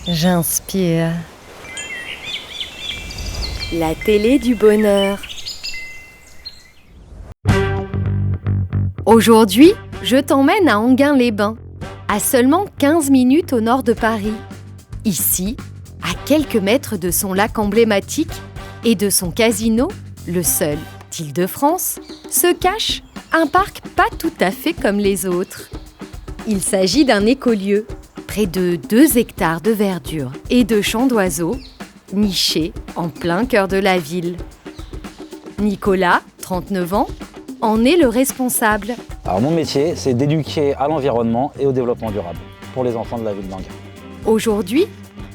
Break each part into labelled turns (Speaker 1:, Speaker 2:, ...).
Speaker 1: J'inspire.
Speaker 2: La télé du bonheur. Aujourd'hui, je t'emmène à Enghien-les-Bains, à seulement 15 minutes au nord de Paris. Ici, à quelques mètres de son lac emblématique et de son casino, le seul d'Île-de-France, se cache un parc pas tout à fait comme les autres. Il s'agit d'un écolieu, près de 2 hectares de verdure et de champs d'oiseaux, niché en plein cœur de la ville. Nicolas, 39 ans, en est le responsable.
Speaker 3: Alors mon métier, c'est d'éduquer à l'environnement et au développement durable pour les enfants de la ville d'Enghien.
Speaker 2: Aujourd'hui,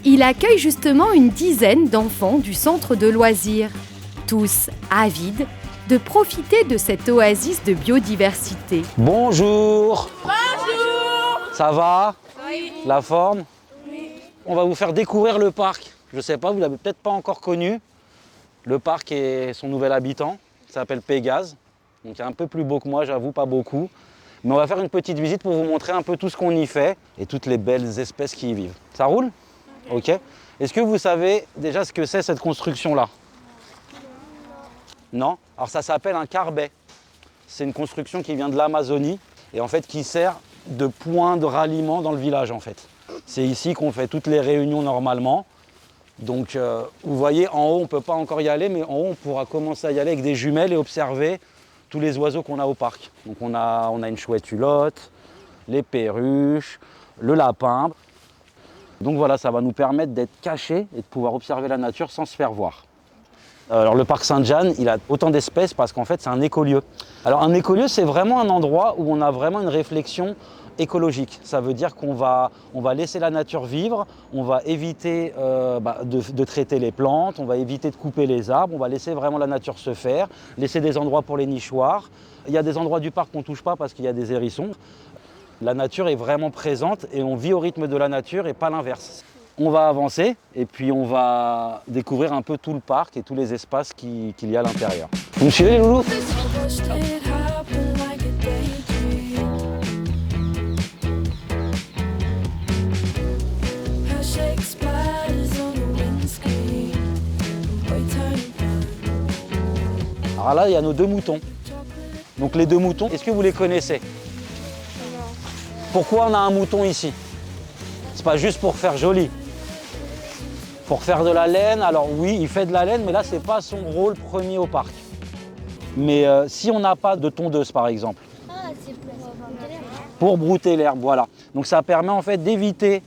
Speaker 2: il accueille justement une dizaine d'enfants du centre de loisirs, tous avides de profiter de cette oasis de biodiversité.
Speaker 3: Bonjour.
Speaker 4: Bonjour.
Speaker 3: Ça va?
Speaker 4: Oui.
Speaker 3: La forme?
Speaker 4: Oui.
Speaker 3: On va vous faire découvrir le parc. Je ne sais pas, vous ne l'avez peut-être pas encore connu. Le parc et son nouvel habitant, il s'appelle Pégase. Donc il est un peu plus beau que moi, j'avoue, pas beaucoup. Mais on va faire une petite visite pour vous montrer un peu tout ce qu'on y fait et toutes les belles espèces qui y vivent. Ça roule? Ok. Est-ce que vous savez déjà ce que c'est cette construction-là? Non? Alors ça s'appelle un carbet. C'est une construction qui vient de l'Amazonie et en fait qui sert de point de ralliement dans le village en fait. C'est ici qu'on fait toutes les réunions normalement. Donc vous voyez en haut on ne peut pas encore y aller, mais en haut on pourra commencer à y aller avec des jumelles et observer tous les oiseaux qu'on a au parc. Donc on a une chouette hulotte, les perruches, le lapin. Donc voilà, ça va nous permettre d'être cachés et de pouvoir observer la nature sans se faire voir. Alors le parc Sainte-Jeanne, il a autant d'espèces parce qu'en fait c'est un écolieu. Alors un écolieu, c'est vraiment un endroit où on a vraiment une réflexion écologique. Ça veut dire qu'on va laisser la nature vivre, on va éviter de traiter les plantes, on va éviter de couper les arbres, on va laisser vraiment la nature se faire, laisser des endroits pour les nichoirs. Il y a des endroits du parc qu'on ne touche pas parce qu'il y a des hérissons. La nature est vraiment présente et on vit au rythme de la nature et pas l'inverse. On va avancer et puis on va découvrir un peu tout le parc et tous les espaces qu'il y a à l'intérieur. Vous me suivez les loulous ? Alors là, il y a nos 2 moutons. Donc les 2 moutons, est-ce que vous les connaissez? Pourquoi on a un mouton ici? C'est pas juste pour faire joli. Pour faire de la laine, alors oui, il fait de la laine, mais là, c'est pas son rôle premier au parc. Mais si on n'a pas de tondeuse, par exemple, pour brouter l'herbe, voilà. Donc ça permet en fait d'éviter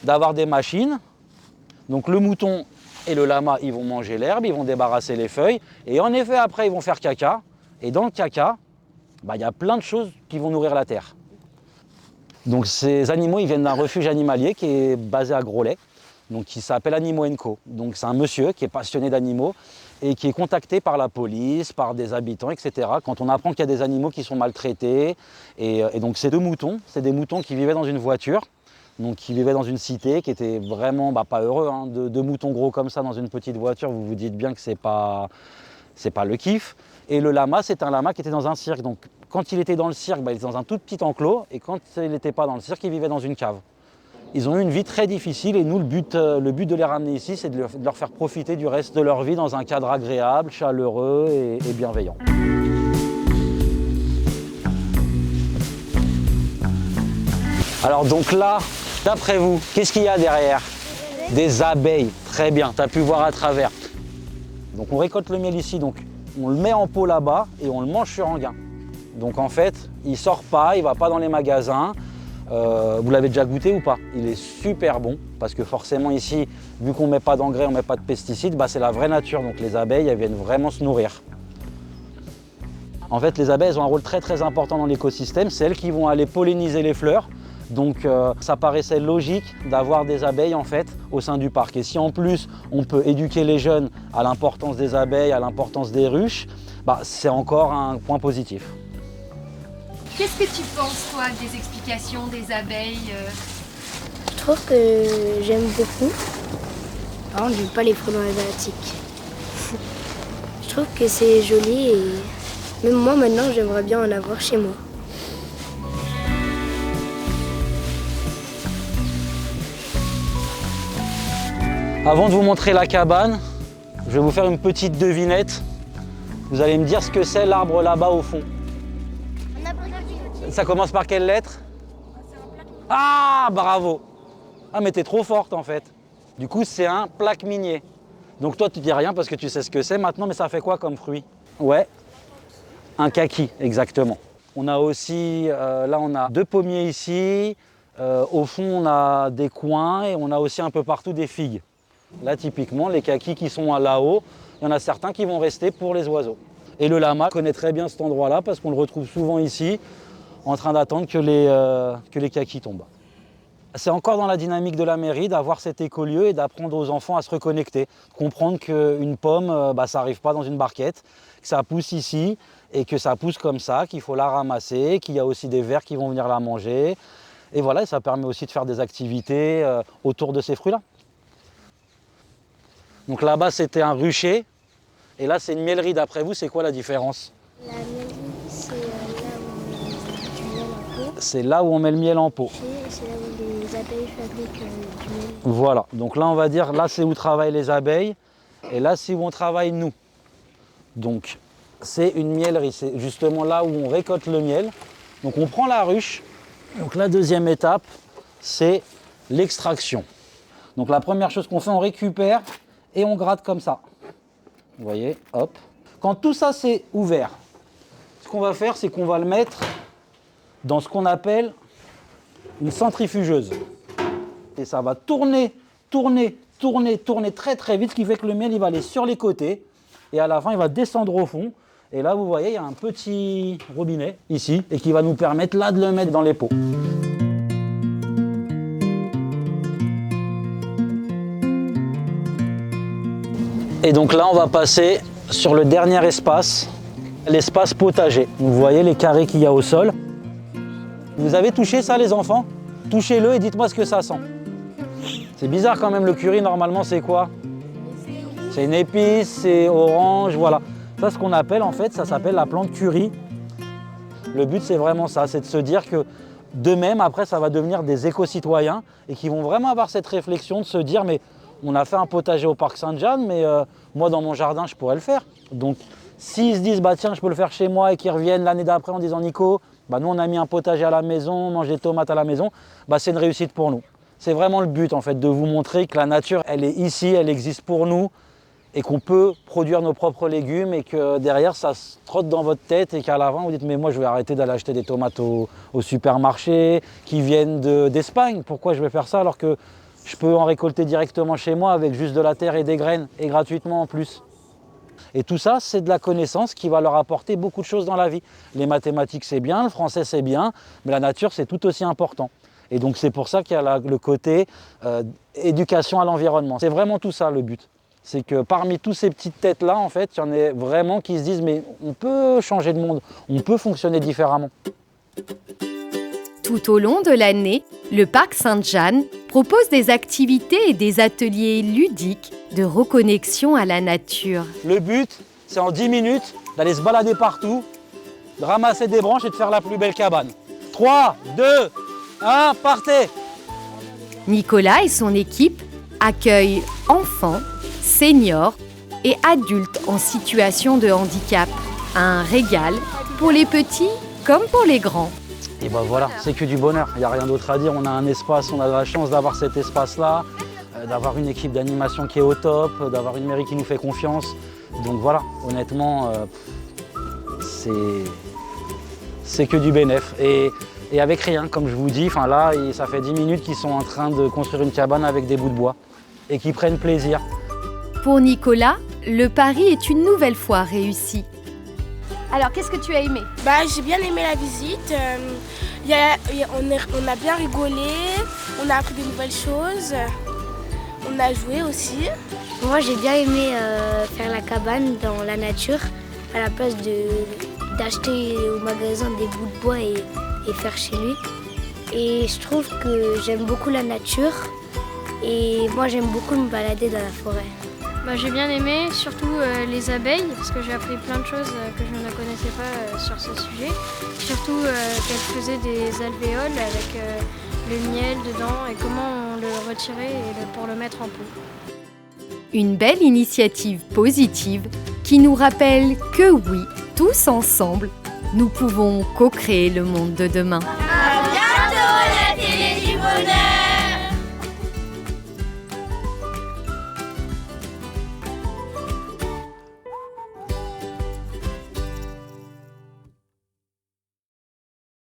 Speaker 3: d'avoir des machines. Donc le mouton et le lama, ils vont manger l'herbe, ils vont débarrasser les feuilles. Et en effet, après, ils vont faire caca. Et dans le caca, il y a plein de choses qui vont nourrir la terre. Donc ces animaux, ils viennent d'un refuge animalier qui est basé à Groslay, donc qui s'appelle Animaux & Co. Donc c'est un monsieur qui est passionné d'animaux et qui est contacté par la police, par des habitants, etc. Quand on apprend qu'il y a des animaux qui sont maltraités. Et donc ces 2 moutons, c'est des moutons qui vivaient dans une voiture, donc qui vivaient dans une cité, qui étaient vraiment pas heureux. Hein. 2 moutons gros comme ça dans une petite voiture, vous vous dites bien que c'est pas le kiff. Et le lama, c'est un lama qui était dans un cirque. Donc quand il était dans le cirque, il était dans un tout petit enclos. Et quand il n'était pas dans le cirque, il vivait dans une cave. Ils ont eu une vie très difficile et nous, le but de les ramener ici, c'est de leur faire profiter du reste de leur vie dans un cadre agréable, chaleureux et bienveillant. Alors donc là, d'après vous, qu'est-ce qu'il y a derrière? Des abeilles. Très bien, tu as pu voir à travers. Donc on récolte le miel ici, donc on le met en pot là-bas et on le mange sur Enghien. Donc en fait, il ne sort pas, il ne va pas dans les magasins. Vous l'avez déjà goûté ou pas? Il est super bon parce que forcément ici, vu qu'on ne met pas d'engrais, on ne met pas de pesticides, c'est la vraie nature. Donc les abeilles, elles viennent vraiment se nourrir. En fait, les abeilles elles ont un rôle très très important dans l'écosystème. C'est elles qui vont aller polliniser les fleurs. Donc ça paraissait logique d'avoir des abeilles en fait au sein du parc. Et si en plus on peut éduquer les jeunes à l'importance des abeilles, à l'importance des ruches, c'est encore un point positif.
Speaker 2: Qu'est-ce que tu penses, toi, des explications des abeilles
Speaker 5: Je trouve que j'aime beaucoup. Par contre, j'aime pas les frelons asiatiques. Je trouve que c'est joli et même moi, maintenant, j'aimerais bien en avoir chez moi.
Speaker 3: Avant de vous montrer la cabane, je vais vous faire une petite devinette. Vous allez me dire ce que c'est l'arbre là-bas au fond. Ça commence par quelle lettre? Ah, bravo! Ah, mais t'es trop forte en fait. Du coup, c'est un plaque minier. Donc toi, tu dis rien parce que tu sais ce que c'est maintenant, mais ça fait quoi comme fruit? Ouais, un kaki, exactement. On a aussi, là on a 2 pommiers ici. Au fond, on a des coings et on a aussi un peu partout des figues. Là, typiquement, les kakis qui sont là-haut, il y en a certains qui vont rester pour les oiseaux. Et le lama connaît très bien cet endroit-là parce qu'on le retrouve souvent ici, en train d'attendre que les kakis tombent. C'est encore dans la dynamique de la mairie d'avoir cet écolieu et d'apprendre aux enfants à se reconnecter. Comprendre qu'une pomme, ça n'arrive pas dans une barquette, que ça pousse ici et que ça pousse comme ça, qu'il faut la ramasser, qu'il y a aussi des vers qui vont venir la manger. Et voilà, ça permet aussi de faire des activités autour de ces fruits-là. Donc là-bas, c'était un rucher. Et là, c'est une miellerie. D'après vous, c'est quoi la différence?
Speaker 5: La miellerie, c'est là où on met du miel en pot.
Speaker 3: C'est là où on met le miel en pot.
Speaker 5: C'est là où les abeilles fabriquent du miel.
Speaker 3: Voilà, donc là on va dire, là c'est où travaillent les abeilles et là c'est où on travaille nous. Donc c'est une miellerie, c'est justement là où on récolte le miel. Donc on prend la ruche, donc la deuxième étape c'est l'extraction. Donc la première chose qu'on fait, on récupère et on gratte comme ça. Vous voyez, hop. Quand tout ça c'est ouvert, ce qu'on va faire c'est qu'on va le mettre dans ce qu'on appelle une centrifugeuse. Et ça va tourner, tourner, tourner, tourner très très vite, ce qui fait que le miel il va aller sur les côtés et à la fin il va descendre au fond. Et là vous voyez il y a un petit robinet ici et qui va nous permettre là de le mettre dans les pots. Et donc là on va passer sur le dernier espace, l'espace potager. Vous voyez les carrés qu'il y a au sol. Vous avez touché ça les enfants? Touchez-le et dites-moi ce que ça sent. C'est bizarre quand même, le curry normalement c'est quoi? C'est une épice, c'est orange, voilà. Ça ce qu'on appelle en fait, ça s'appelle la plante curry. Le but c'est vraiment ça, c'est de se dire que d'eux-mêmes après ça va devenir des éco-citoyens et qui vont vraiment avoir cette réflexion de se dire mais on a fait un potager au parc Sainte-Jeanne mais moi dans mon jardin je pourrais le faire. Donc s'ils se disent bah tiens je peux le faire chez moi et qu'ils reviennent l'année d'après en disant Nico, bah, nous on a mis un potager à la maison, on mange des tomates à la maison, bah, c'est une réussite pour nous. C'est vraiment le but en fait, de vous montrer que la nature elle est ici, elle existe pour nous et qu'on peut produire nos propres légumes et que derrière ça se trotte dans votre tête et qu'à l'avant vous dites mais moi je vais arrêter d'aller acheter des tomates au supermarché qui viennent d'Espagne. Pourquoi je vais faire ça alors que je peux en récolter directement chez moi avec juste de la terre et des graines et gratuitement en plus. Et tout ça, c'est de la connaissance qui va leur apporter beaucoup de choses dans la vie. Les mathématiques, c'est bien, le français, c'est bien, mais la nature, c'est tout aussi important. Et donc, c'est pour ça qu'il y a le côté éducation à l'environnement. C'est vraiment tout ça, le but. C'est que parmi toutes ces petites têtes-là, en fait, il y en a vraiment qui se disent « mais on peut changer de monde, on peut fonctionner différemment ».
Speaker 2: Tout au long de l'année, le parc Sainte-Jeanne propose des activités et des ateliers ludiques de reconnexion à la nature.
Speaker 3: Le but, c'est en 10 minutes d'aller se balader partout, de ramasser des branches et de faire la plus belle cabane. 3, 2, 1, partez!
Speaker 2: Nicolas et son équipe accueillent enfants, seniors et adultes en situation de handicap. Un régal pour les petits comme pour les grands.
Speaker 3: Et ben voilà, c'est que du bonheur, il n'y a rien d'autre à dire. On a un espace, on a la chance d'avoir cet espace-là, d'avoir une équipe d'animation qui est au top, d'avoir une mairie qui nous fait confiance. Donc voilà, honnêtement, c'est que du bénéf. Et avec rien, comme je vous dis, là, ça fait 10 minutes qu'ils sont en train de construire une cabane avec des bouts de bois et qu'ils prennent plaisir.
Speaker 2: Pour Nicolas, le pari est une nouvelle fois réussi. Alors, qu'est-ce que tu as aimé?
Speaker 1: J'ai bien aimé la visite. On a bien rigolé, on a appris de nouvelles choses, on a joué aussi.
Speaker 5: Moi, j'ai bien aimé faire la cabane dans la nature à la place d'acheter au magasin des bouts de bois et faire chez lui. Et je trouve que j'aime beaucoup la nature et moi, j'aime beaucoup me balader dans la forêt.
Speaker 4: J'ai bien aimé, surtout les abeilles, parce que j'ai appris plein de choses que je ne connaissais pas sur ce sujet. Surtout qu'elles faisaient des alvéoles avec le miel dedans et comment on le retirait pour le mettre en pot.
Speaker 2: Une belle initiative positive qui nous rappelle que oui, tous ensemble, nous pouvons co-créer le monde de demain.